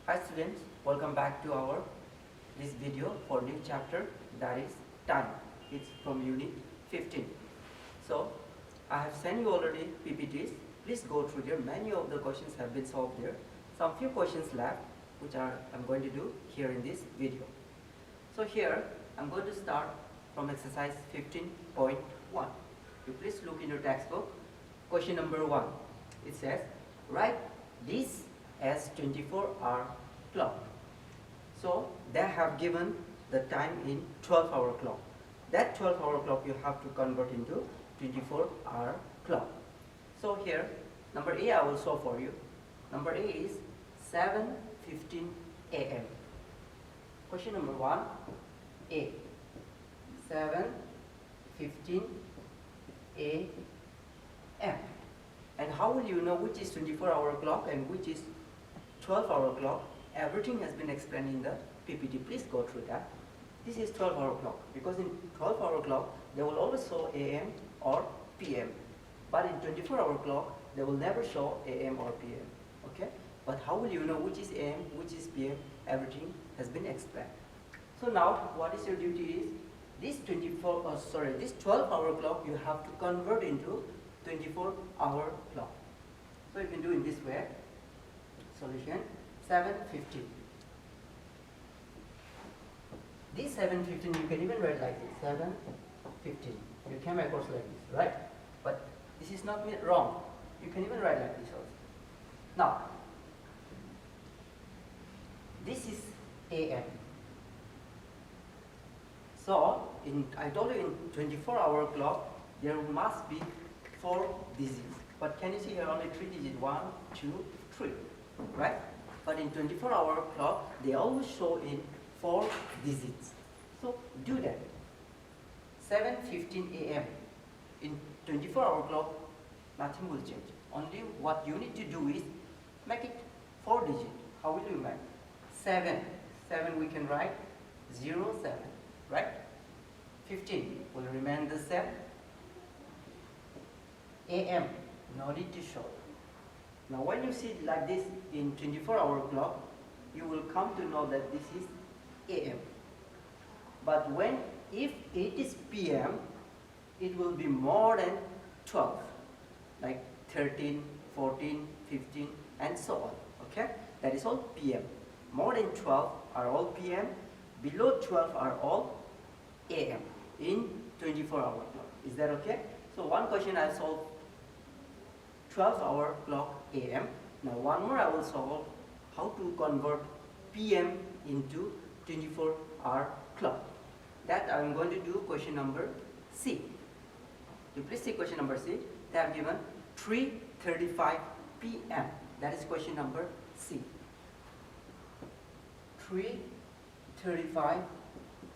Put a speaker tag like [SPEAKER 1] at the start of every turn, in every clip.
[SPEAKER 1] Hi students, welcome back to our this video for new chapter, that is time. It's from unit 15. So I have sent you already PPTs. Please go through there. Many of the questions have been solved there. Some few questions left which I'm going to do here in this video. So here I'm going to start from exercise 15.1. You please look in your textbook. Question number 1. It says write this as 24-hour clock. So they have given the time in 12-hour clock. That 12-hour clock you have to convert into 24-hour clock. So here number A I will show for you. Number A is 7:15 a.m. Question number 1 A, 7:15 a.m. And how will you know which is 24-hour clock and which is 12-hour clock? Everything has been explained in the PPT. Please go through that. This is 12-hour clock because in 12-hour clock they will always show AM or PM. But in 24-hour clock they will never show AM or PM. Okay? But how will you know which is AM, which is PM? Everything has been explained. So now what is your duty is this 12-hour clock you have to convert into 24-hour clock. So you can do in this way. Solution 7:15. This 7:15 you can even write like this 7:15. You came across like this, right? But this is not wrong. You can even write like this also. Now this is AM. So I told you in 24-hour clock there must be 4 digits. But can you see here only 3 digits? 1, 2, 3, right? But in 24-hour clock they always show in 4 digits. So do that. 7:15 a.m. In 24-hour clock nothing will change. Only what you need to do is make it 4 digits. How will you make? 7 we can write 07, right? 15 will remain the same. AM, no need to show. Now when you see it like this in 24-hour clock, you will come to know that this is AM. But if it is PM, it will be more than 12, like 13, 14, 15, and so on. Okay? That is all PM. More than 12 are all PM. Below 12 are all AM in 24-hour clock. Is that okay? So one question I solved 12-hour clock AM. Now one more I will solve how to convert PM into 24-hour clock. That I am going to do question number C. You please see question number C. They have given 3:35 PM. That is question number C. 3:35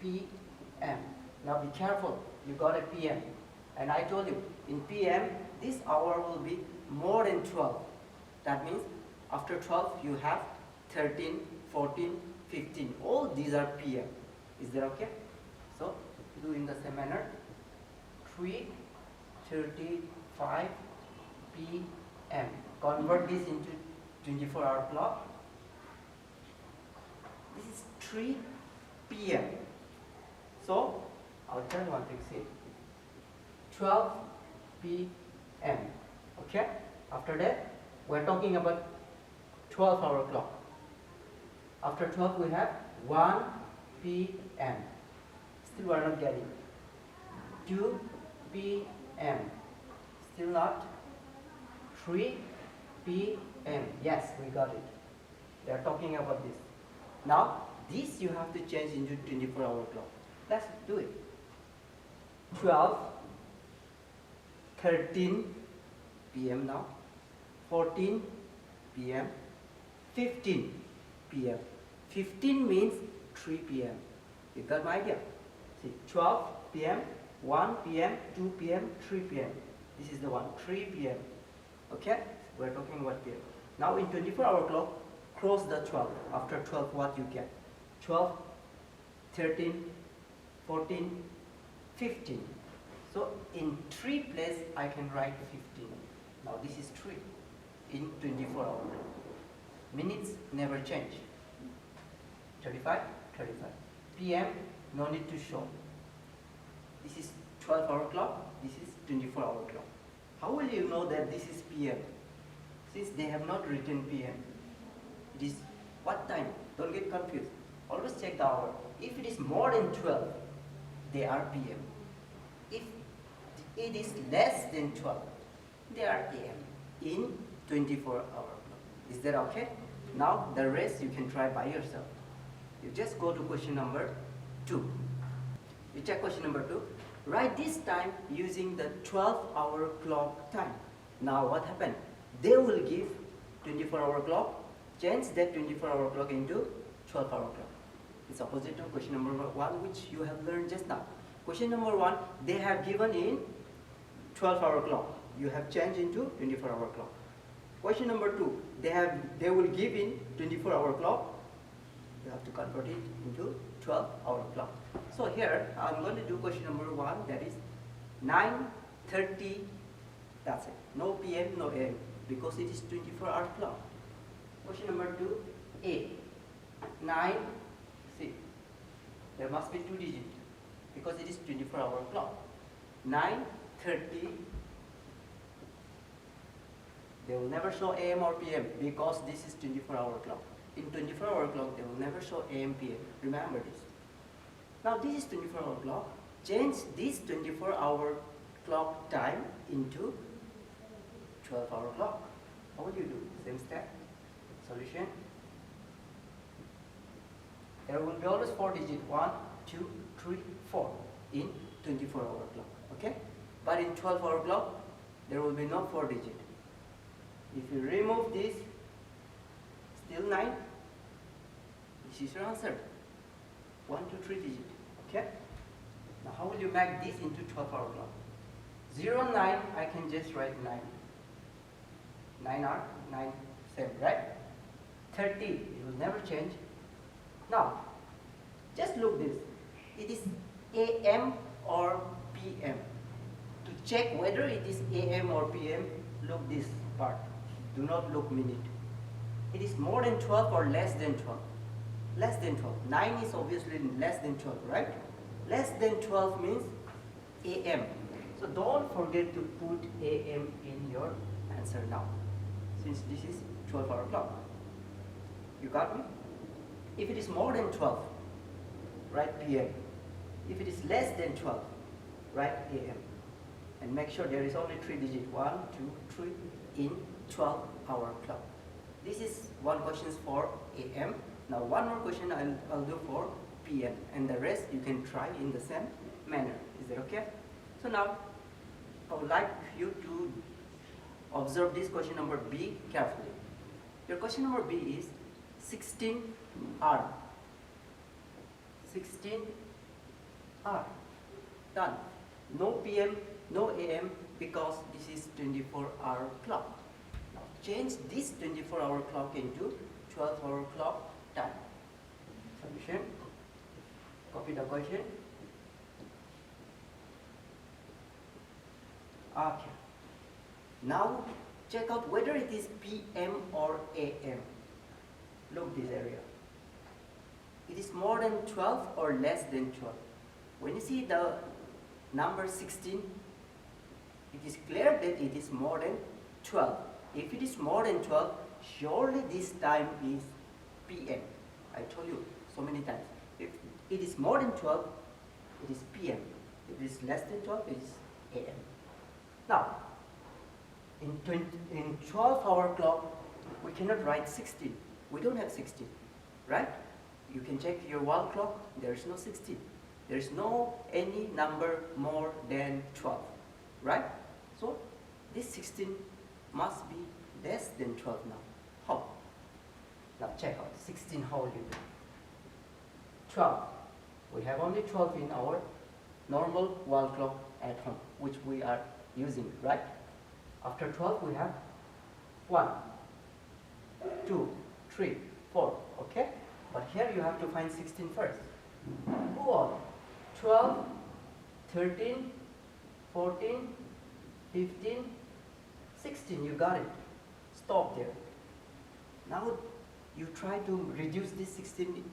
[SPEAKER 1] PM. Now be careful. You got a PM. And I told you in PM this hour will be more than 12. That means after 12 you have 13, 14, 15. All these are PM. Is that okay? So do in the same manner. 3:35 PM. Convert this into 24-hour clock. This is 3 PM. So I'll tell you one thing. See, 12 PM. Okay? After that, we're talking about 12-hour clock. After 12, we have 1 PM. Still, we're not getting. 2 PM. Still not. 3 PM. Yes, we got it. They're talking about this. Now, this you have to change into 24-hour clock. Let's do it. 12, 13 PM now, 14 PM, 15 PM. 15 means 3 PM. You got my idea? See, 12 PM, 1 PM, 2 PM, 3 PM. This is the one, 3 PM. Okay? We're talking about PM. Now in 24-hour clock, cross the 12. After 12, what you get? 12, 13, 14, 15. So in 3 place I can write 15. Now this is 3 in 24 hours. Minutes never change. 35, 35. PM, no need to show. This is 12-hour clock, this is 24-hour clock. How will you know that this is PM? Since they have not written PM, it is what time? Don't get confused. Always check the hour. If it is more than 12, they are PM. If it is less than 12, they are AM in 24-hour clock. Is that okay? Now the rest you can try by yourself. You just go to question number 2. You check question number 2. Write this time using the 12-hour clock time. Now what happened? They will give 24-hour clock, change that 24-hour clock into 12-hour clock. It's opposite to question number 1, which you have learned just now. Question number 1, they have given in 12-hour clock. You have changed into 24-hour clock. Question number 2, they will give in 24-hour clock. You have to convert it into 12-hour clock. So here I'm going to do question number 1, that is 9:30. That's it. No PM, no AM, because it is 24-hour clock. Question number 2, A. 9. See, there must be 2 digits because it is 24-hour clock. 9:30. They will never show AM or PM because this is 24-hour clock. In 24-hour clock, they will never show AM, PM. Remember this. Now this is 24-hour clock. Change this 24-hour clock time into 12-hour clock. How will you do? Same step. Solution. There will be always 4 digits. 1, 2, 3, 4 in 24-hour clock. Okay? But in 12-hour clock, there will be no 4 digits. If you remove this, still 9. This is your answer. 1, 2, 3 digits. Okay? Now how will you make this into 12-hour clock? 0, 9, I can just write 9. 9 are 9, same, right? 30, it will never change. Now, just look this. It is AM or PM. To check whether it is AM or PM, look this part. Do not look minute. It is more than 12 or less than 12. Less than 12. 9 is obviously less than 12, right? Less than 12 means AM. So don't forget to put AM in your answer now, since this is 12-hour clock. You got me? If it is more than 12, write PM. If it is less than 12, write AM. And make sure there is only 3 digits. 1, 2, 3 in 12-hour clock. This is one question for AM. Now one more question I'll do for PM, and the rest you can try in the same manner. Is that okay? So now I would like you to observe this question number B carefully. Your question number B is 16R. 16R. Done. No PM, no AM, because this is 24-hour clock. Now change this 24-hour clock into 12-hour clock time. Solution. Copy the question. Okay. Now check out whether it is PM or AM. Look this area. It is more than 12 or less than 12. When you see the number 16, it is clear that it is more than 12. If it is more than 12, surely this time is PM. I told you so many times. If it is more than 12, it is PM. If it is less than 12, it is AM. Now, in 12-hour clock, we cannot write 16. We don't have 16, right? You can check your wall clock, there is no 16. There is no any number more than 12, right? So, this 16 must be less than 12 now. How? Now check out 16, how will you do? 12. We have only 12 in our normal wall clock at home, which we are using, right? After 12, we have 1, 2, 3, 4, okay? But here you have to find 16 first. Go on. 12, 13, 14, 15, 16, you got it. Stop there. Now you try to reduce this 16,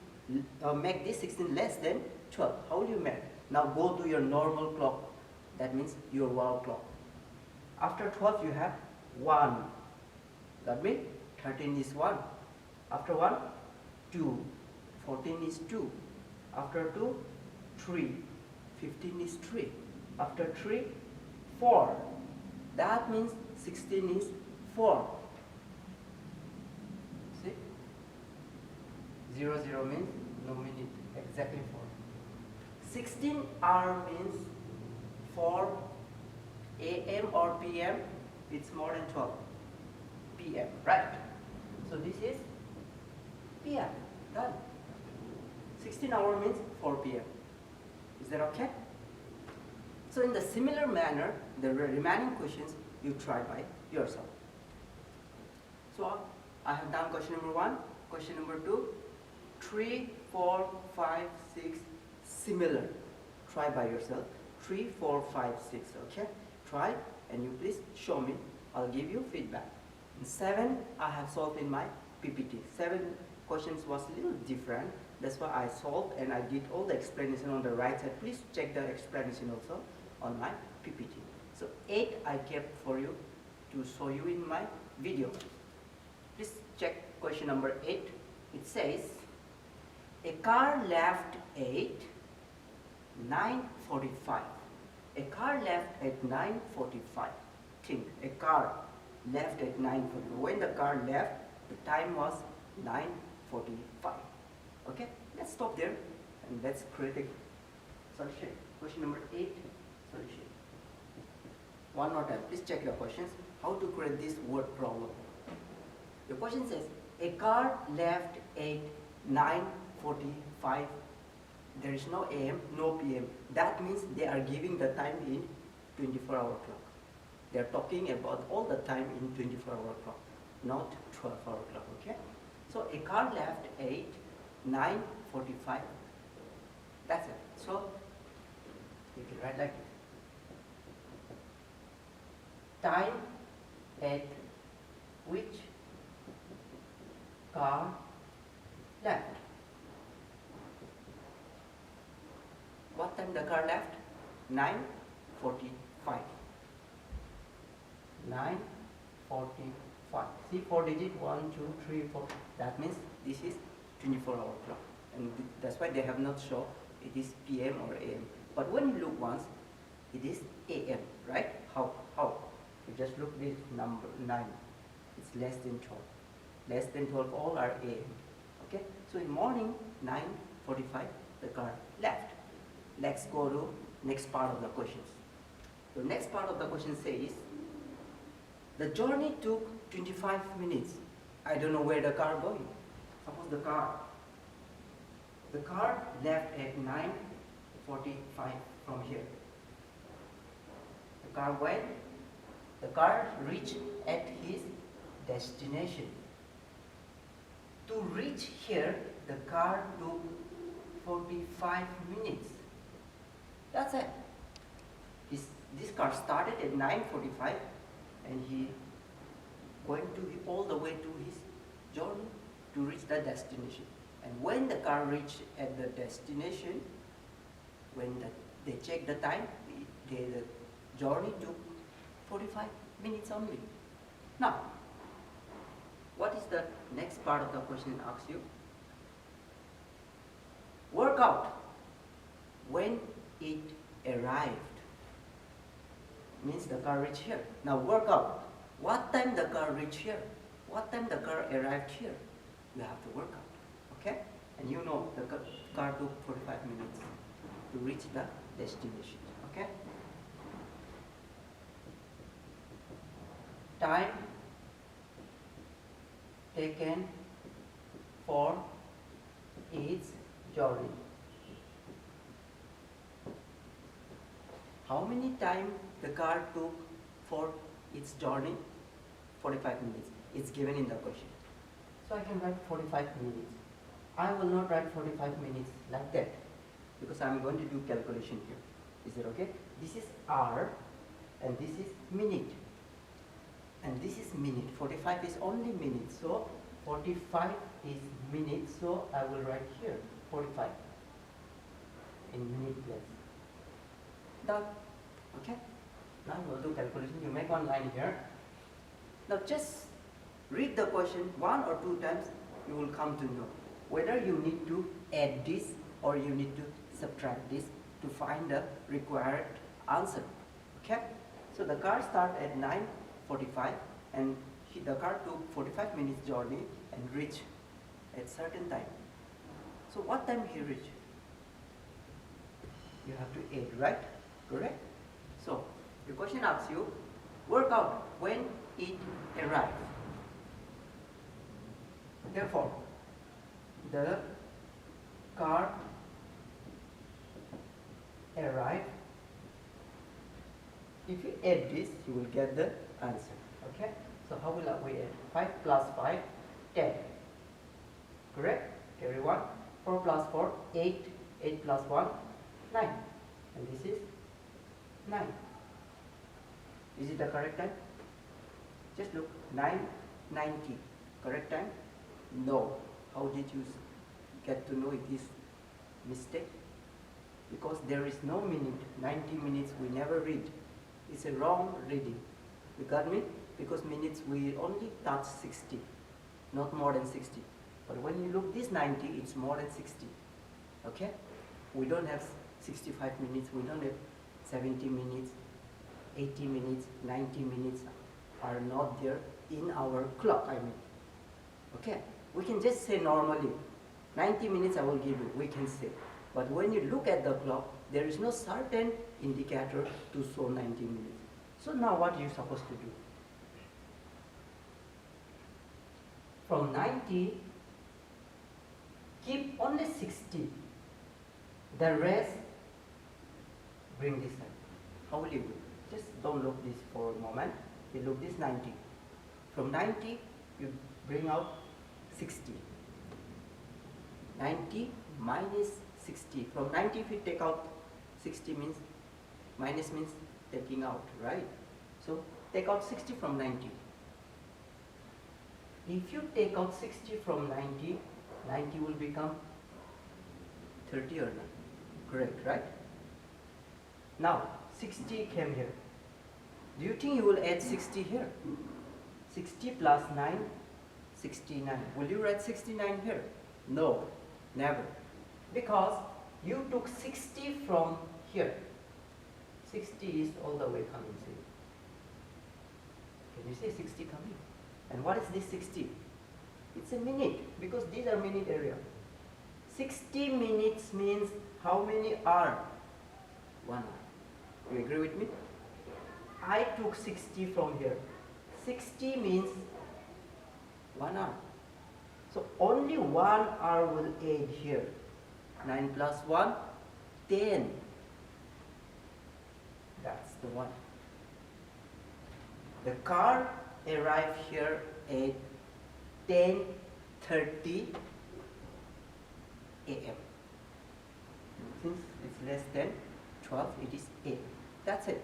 [SPEAKER 1] make this 16 less than 12. How will you make? Now go to your normal clock. That means your wall clock. After 12 you have 1. That means 13 is 1. After 1, 2. 14 is 2. After 2, 3. 15 is 3. After 3, 4. That means 16 is 4. See? 0, 0 means no minute. Exactly 4. 16 hour means 4 AM or PM. It's more than 12 PM, right? So this is PM. Done. 16 hour means 4 PM. Is that okay? So in the similar manner, the remaining questions you try by yourself. So I have done question number 1, question number 2, 3, 4, 5, 6, similar. Try by yourself. 3, 4, 5, 6, okay? Try and you please show me. I'll give you feedback. And 7, I have solved in my PPT. 7 questions was a little different. That's why I solved and I did all the explanation on the right side. Please check the explanation also on my PPT. So 8 I kept for you to show you in my video. Please check question number 8. It says, a car left at 9:45. A car left at 9:45. Think, a car left at 9:45. When the car left, the time was 9:45. Okay, let's stop there and let's create a solution. Question number 8, solution. One more time, please check your questions. How to create this word problem. The question says, a car left at 9:45. There is no AM, no PM. That means they are giving the time in 24-hour clock. They are talking about all the time in 24-hour clock, not 12-hour clock, okay? So a car left at 9:45. That's it. So you can write like this. Time at which car left. What time the car left? 9:45. 9:45. See 4 digit, 1, 2, 3, 4. That means this is 24-hour clock. And that's why they have not shown it is PM or AM. But when you look once, it is AM, right? How? You just look this number 9. It's less than 12. Less than 12, all are AM. Okay? So in morning, 9:45, the car left. Let's go to next part of the questions. The next part of the question says, the journey took 25 minutes. I don't know where the car going. Suppose the car left at 9:45 from here. The car went. The car reached at his destination. To reach here, the car took 45 minutes. That's it. This car started at 9:45 and he going to all the way to his journey to reach the destination. And when the car reached at the destination, when they check the time, the journey took 45 minutes only. Now, what is the next part of the question asks you? Work out when it arrived. Means the car reached here. Now work out what time the car reached here, what time the car arrived here. You have to work out, okay? And you know the car took 45 minutes to reach the destination, okay? Time taken for its journey. How many time the car took for its journey? 45 minutes. It's given in the question. So I can write 45 minutes. I will not write 45 minutes like that because I'm going to do calculation here. Is it okay? This is hour and this is minute. And this is minute. 45 is only minute. So 45 is minutes, so I will write here 45 in minute place. Done. Okay? Now we'll do calculation. You make one line here. Now just read the question 1 or 2 times, you will come to know whether you need to add this or you need to subtract this to find the required answer. Okay? So the car started at 9:45 and the car took 45 minutes journey and reached at certain time. So what time he reached? You have to add, right? Correct? So the question asks you, work out when it arrived. Therefore, the car arrived. If you add this, you will get the answer. Okay? So how will we add? 5 plus 5, 10. Correct? Carry 1. 4 plus 4, 8. 8 plus 1, 9. And this is 9. Is it the correct time? Just look. 9:90. Correct time? No. How did you get to know it is mistake? Because there is no minute. 90 minutes we never read. It's a wrong reading. You got me? Because minutes we only touch 60, not more than 60. But when you look this 90, it's more than 60. Okay? We don't have 65 minutes, we don't have 70 minutes, 80 minutes, 90 minutes are not there in our clock, I mean. Okay? We can just say normally, 90 minutes I will give you, we can say. But when you look at the clock, there is no certain indicator to show 90 minutes. So now what are you supposed to do? From 90, keep only 60. The rest, bring this side. How will you do? Just don't look this for a moment. You look this 90. From 90, you bring out 60. 90 minus 60. From 90, if you take out 60 means, minus means taking out, right? So take out 60 from 90. If you take out 60 from 90, 90 will become 30 or not? Correct, right? Now, 60 came here. Do you think you will add 60 here? 60 plus 9, 69. Will you write 69 here? No, never. Because you took 60 from here. 60 is all the way coming, see? Can you see 60 coming? And what is this 60? It's a minute, because these are minute area. 60 minutes means how many hours? 1 hour. You agree with me? I took 60 from here. 60 means 1 hour. So only 1 hour will add here. 9 plus 1, 10. That's the one. The car arrived here at 10:30 a.m. Since it's less than 12, it is 8. That's it.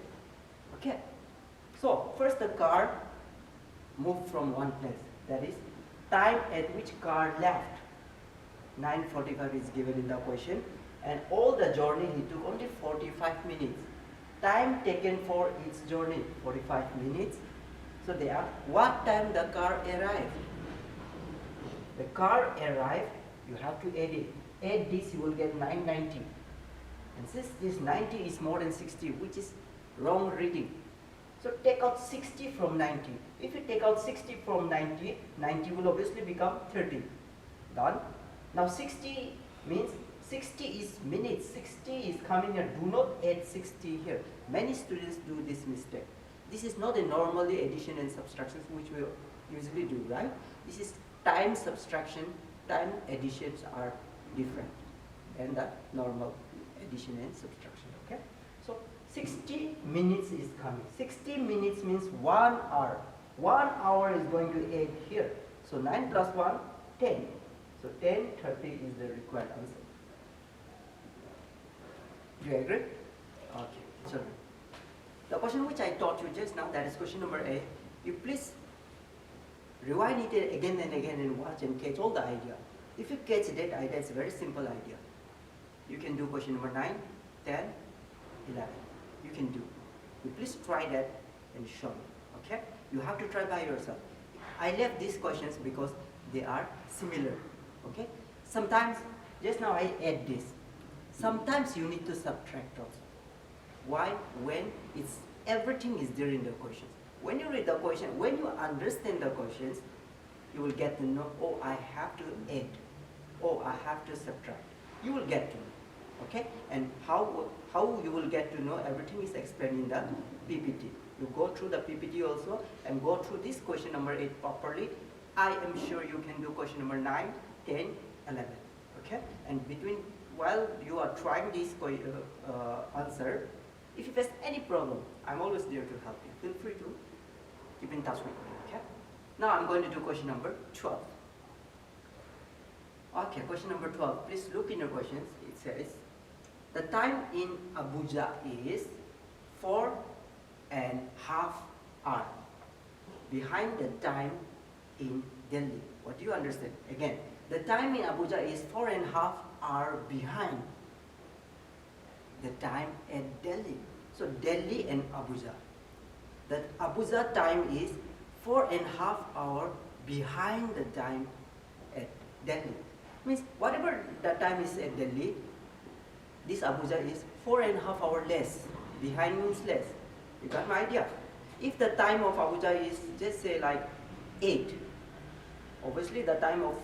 [SPEAKER 1] Okay. So first the car moved from one place. That is time at which car left. 9:45 is given in the question, and all the journey he took only 45 minutes. Time taken for its journey 45 minutes. So they ask what time the car arrived. The car arrived, you have to add it. Add this, you will get 990. And since this 90 is more than 60, which is wrong reading. So take out 60 from 90. If you take out 60 from 90, 90 will obviously become 30. Done. Now 60 means 60 is minutes. 60 is coming here. Do not add 60 here. Many students do this mistake. This is not a normally addition and subtraction which we usually do, right? This is time subtraction, time additions are different than the normal addition and subtraction, okay? So 60 minutes is coming. 60 minutes means 1 hour. 1 hour is going to add here. So 9 plus 1, 10. So 10:30 is the required answer. Do you agree? Okay. So the question which I taught you just now, that is question number A. You please rewind it again and again and watch and catch all the idea. If you catch that idea, it's a very simple idea. You can do question number 9, 10, 11. You can do. You please try that and show me. Okay? You have to try by yourself. I left these questions because they are similar. Okay? Sometimes, just now I add this. Sometimes you need to subtract also. Why? When it's everything is there in the questions. When you read the question, when you understand the questions, you will get to know, oh, I have to add. Oh, I have to subtract. You will get to know. Okay? And how you will get to know, everything is explained in the PPT. You go through the PPT also and go through this question number 8 properly. I am sure you can do question number 9, 10, 11. Okay? And while you are trying this answer, if you face any problem, I'm always there to help you. Feel free to keep in touch with me. Okay? Now I'm going to do question number 12. Okay, question number 12. Please look in your questions. It says, the time in Abuja is 4.5 hours behind the time in Delhi. What do you understand? Again, the time in Abuja is 4.5 hours behind the time at Delhi. So Delhi and Abuja. The Abuja time is 4.5 hours behind the time at Delhi. Means whatever the time is at Delhi, this Abuja is 4.5 hours less. Behind means less. You got my idea? If the time of Abuja is just say like 8, obviously the time of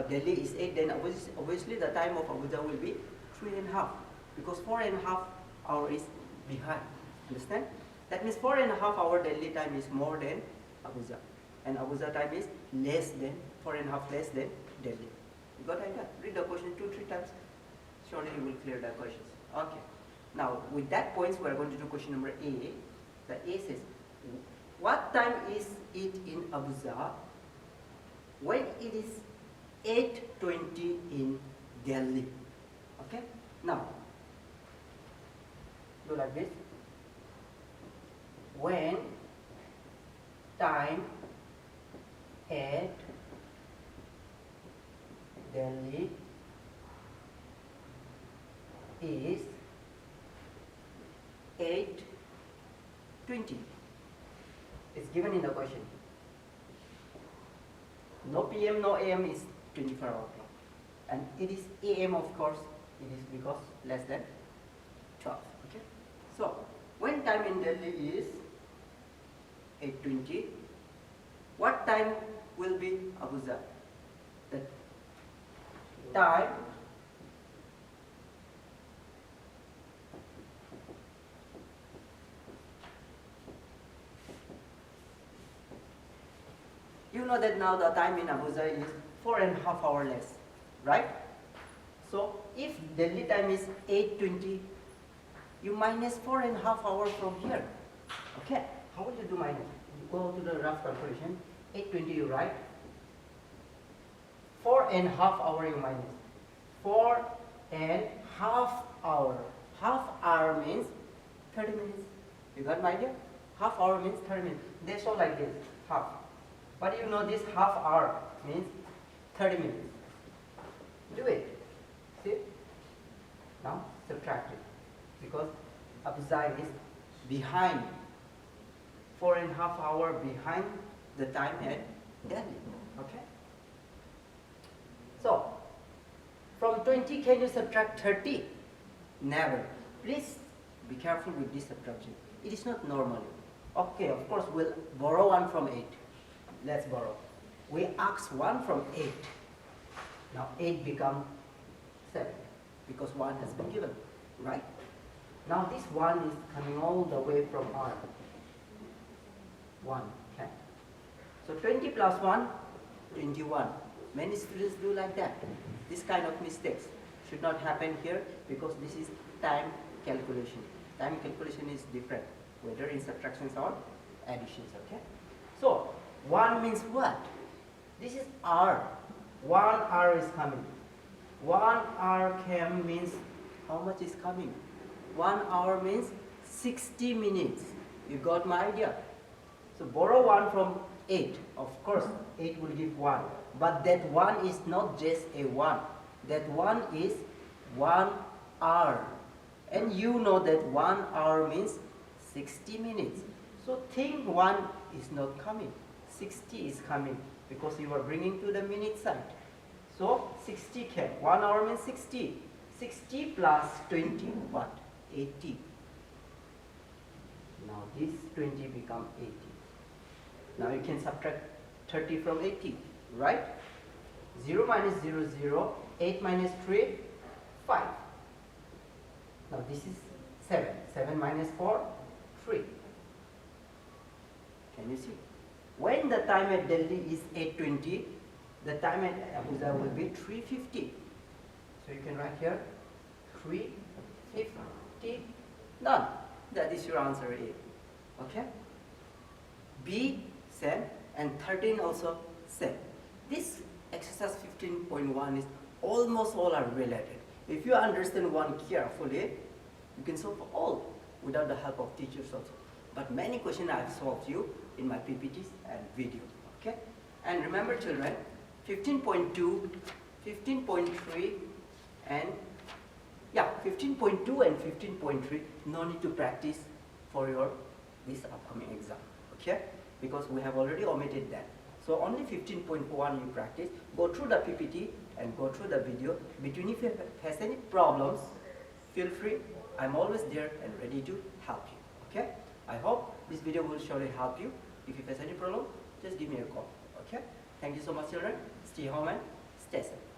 [SPEAKER 1] Delhi is 8, then obviously the time of Abuja will be 3.5, because 4.5 hours is behind. Understand? That means 4.5 hour Delhi time is more than Abuja, and Abuja time is less than 4.5 less than Delhi. You got idea? Read the question 2-3 times. Surely you will clear the questions. Okay. Now with that points, we are going to do question number A. The A says, what time is it in Abuja when it is 8:20 in Delhi? Okay. Now do like this. When time at Delhi is 8:20. It's given in the question. No PM, no AM is 24 hour clock. And it is AM, of course, it is because less than 12. Okay? So, when time in Delhi is 8:20, what time will be Abuja? The time you know that now the time in Abuja is 4.5 hours less, right? So if Delhi time is 8:20, you minus 4.5 hours from here. Okay, how will you do minus? You go to the rough calculation. 8:20 you write. 4.5 hours you minus. 4.5 hours. Half hour means 30 minutes. You got my idea? Half hour means 30 minutes. They show like this, half. But you know this half hour means 30 minutes. Do it. See? Now subtract it. Because Abuja is behind, 4.5 hours behind the time at Delhi. Okay? So, from 20 can you subtract 30? Never. Please be careful with this subtraction. It is not normal. Okay, of course we'll borrow 1 from 8. Let's borrow. We ask 1 from 8. Now 8 become 7 because 1 has been given, right? Now this 1 is coming all the way from R. 1, okay. So 20 plus 1, 21. Many students do like that. This kind of mistakes should not happen here because this is time calculation. Time calculation is different, whether in subtractions or additions, okay? So 1 means what? This is R. 1 R is coming. 1 R came means how much is coming? 1 hour means 60 minutes. You got my idea? So borrow 1 from 8. Of course, 8 will give 1. But that 1 is not just a 1. That 1 is 1 hour. And you know that 1 hour means 60 minutes. So think 1 is not coming. 60 is coming because you are bringing to the minute side. So 60 came. 1 hour means 60. 60 plus 20, what? 80. Now this 20 become 80. Now you can subtract 30 from 80, right? 0 minus 0, 0. 8 minus 3, 5. Now this is 7. 7 minus 4, 3. Can you see? When the time at Delhi is 8:20, the time at Abuja will be 3:50. So you can write here 3:50. Done. That is your answer A. Okay? B, same, and 13 also same. This exercise 15.1 is almost all are related. If you understand one carefully, you can solve all without the help of teachers also. But many questions I have solved you in my PPTs and video. Okay? And remember children, 15.2, 15.3 and 15.2 and 15.3 no need to practice for your this upcoming exam. Okay? Because we have already omitted that. So only 15.1 you practice. Go through the PPT and go through the video. Between if you have any problems, feel free. I'm always there and ready to help you. Okay? I hope this video will surely help you. If you face any problem, just give me a call. Okay? Thank you so much children. Stay home and stay safe.